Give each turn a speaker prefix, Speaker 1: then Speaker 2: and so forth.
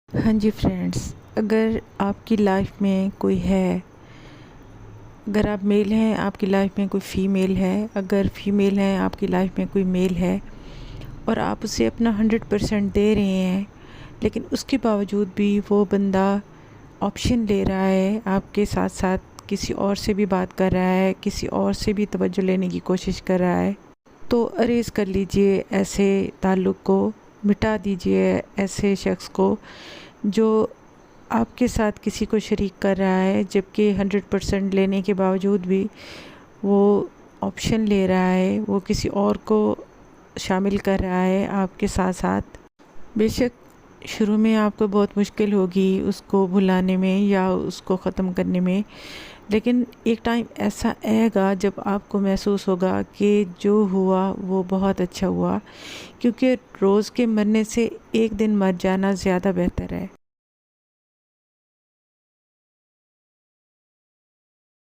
Speaker 1: ہاں جی فرینڈس، اگر آپ کی لائف میں کوئی ہے، اگر آپ میل ہیں آپ کی لائف میں کوئی فیمیل ہے، اگر فیمیل ہیں آپ کی لائف میں کوئی میل ہے اور آپ اسے اپنا 100% دے رہے ہیں، لیکن اس کے باوجود بھی وہ بندہ آپشن لے رہا ہے، آپ کے ساتھ ساتھ کسی اور سے بھی بات کر رہا ہے، کسی اور سے بھی توجہ لینے کی کوشش کر رہا ہے، تو اریز کر لیجئے ایسے تعلق کو، مٹا دیجئے ایسے شخص کو جو آپ کے ساتھ کسی کو شریک کر رہا ہے، جبکہ 100% لینے کے باوجود بھی وہ آپشن لے رہا ہے، وہ کسی اور کو شامل کر رہا ہے آپ کے ساتھ ساتھ۔ بے شک شروع میں آپ کو بہت مشکل ہوگی اس کو بھلانے میں یا اس کو ختم کرنے میں، لیکن ایک ٹائم ایسا آئے گا جب آپ کو محسوس ہوگا کہ جو ہوا وہ بہت اچھا ہوا، کیونکہ روز کے مرنے سے ایک دن مر جانا زیادہ بہتر ہے۔